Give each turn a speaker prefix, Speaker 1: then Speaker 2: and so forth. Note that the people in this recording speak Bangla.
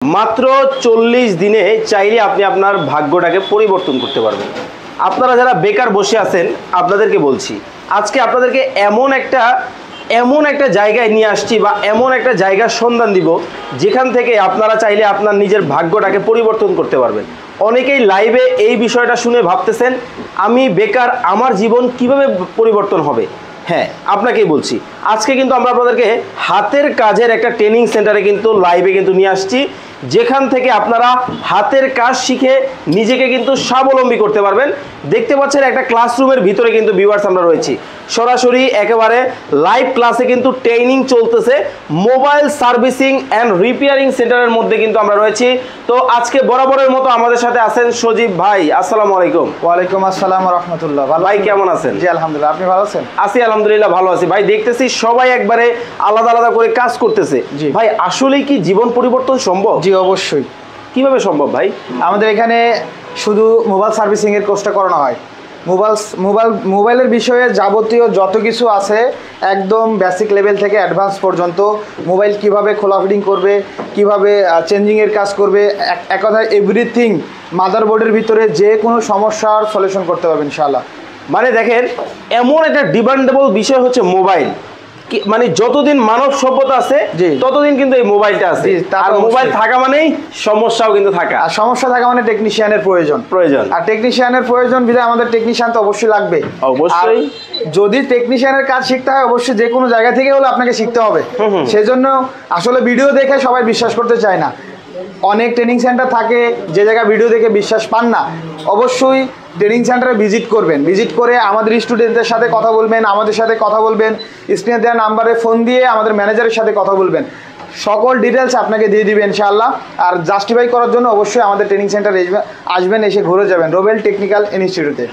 Speaker 1: মাত্র 40 দিনে চাইলে আপনি আপনার ভাগ্যটাকে পরিবর্তন করতে পারবেন। আপনারা যারা বেকার বসে আছেন আপনাদেরকে বলছি, আজকে আপনাদেরকে এমন একটা জায়গায় নিয়ে আসছি বা এমন একটা জায়গার সন্ধান দিব যেখান থেকে আপনারা চাইলে আপনার নিজের ভাগ্যটাকে পরিবর্তন করতে পারবেন। অনেকেই লাইভে এই বিষয়টা শুনে ভাবতেছেন আমি বেকার, আমার জীবন কিভাবে পরিবর্তন হবে। হ্যাঁ, আপনাকেই বলছি, আজকে কিন্তু আমরা আপনাদেরকে হাতের কাজের একটা ট্রেনিং সেন্টারে কিন্তু লাইভে কিন্তু নিয়ে আসছি, যেখান থেকে আপনারা হাতের কাজ শিখে নিজেকে কিন্তু স্বাবলম্বী করতে পারবেন। দেখতে পাচ্ছেন একটা ক্লাসরুমের ভিতরে কিন্তু ভিউয়ার্স আমরা রয়েছি, সরাসরি একেবারে লাইভ ক্লাসে কিন্তু ট্রেনিং চলতেছে মোবাইল সার্ভিসিং অ্যান্ড রিপেয়ারিং সেন্টারের মধ্যে কিন্তু আমরা রয়েছি। তো আজকে বরাবরের মতো আমাদের সাথে আছেন সজীব ভাই। আসসালামু আলাইকুম।
Speaker 2: ওয়ালাইকুম আসসালাম ওয়া রাহমাতুল্লাহ।
Speaker 1: ভাই কেমন আছেন?
Speaker 2: জি আলহামদুলিল্লাহ, আপনি ভালো আছেন?
Speaker 1: আছি আলহামদুলিল্লাহ, ভালো আছি। ভাই দেখতেছি সবাই একবারে আলাদা আলাদা করে কাজ করতেছে। ভাই আসলেই কি জীবন পরিবর্তন সম্ভব?
Speaker 2: জি অবশ্যই।
Speaker 1: কিভাবে সম্ভব ভাই?
Speaker 2: আমাদের এখানে শুধু মোবাইল সার্ভিসিং এর কোর্সটা করানো হয়। মোবাইলের বিষয়ে যাবতীয় যত কিছু আছে একদম বেসিক লেভেল থেকে অ্যাডভান্স পর্যন্ত, মোবাইল কিভাবে খোলা ফিটিং করবে, কিভাবে চেঞ্জিংয়ের কাজ করবে, এক কথায় এভরিথিং মাদারবোর্ডের ভিতরে যে কোনো সমস্যার সলিউশন করতে পারবেন ইনশাআল্লাহ।
Speaker 1: মানে দেখেন, এমন একটা ডিমান্ডেবল বিষয় হচ্ছে মোবাইল। মানে যতদিন মানব সভ্যতা আছে ততদিন কিন্তু এই মোবাইলটা আছে, আর মোবাইল থাকা মানেই সমস্যাও কিন্তু থাকা,
Speaker 2: আর সমস্যা থাকা মানে টেকনিশিয়ানের প্রয়োজন, আর টেকনিশিয়ানের প্রয়োজন বিধায় আমাদের টেকনিশিয়ান তো অবশ্যই লাগবে।
Speaker 1: অবশ্যই
Speaker 2: যদি টেকনিশিয়ানের কাজ শিখতে হয় অবশ্যই যে কোনো জায়গা থেকে হলে আপনাকে শিখতে হবে। সেজন্য আসলে ভিডিও দেখে সবাই বিশ্বাস করতে চায় না। অনেক ট্রেনিং সেন্টার থাকে যে জায়গায় ভিডিও দেখে বিশ্বাস পান না। অবশ্যই ট্রেনিং সেন্টারে ভিজিট করবেন, ভিজিট করে আমাদের স্টুডেন্টদের সাথে কথা বলবেন, আমাদের সাথে কথা বলবেন, স্ক্রিনে দেওয়া নাম্বারে ফোন দিয়ে আমাদের ম্যানেজারের সাথে কথা বলবেন, সকল ডিটেলস আপনাকে দিয়ে দিবেন ইনশাআল্লাহ। আর জাস্টিফাই করার জন্য অবশ্যই আমাদের ট্রেনিং সেন্টারে আসবেন, এসে ঘুরে যাবেন রোবেল টেকনিক্যাল ইনস্টিটিউটে।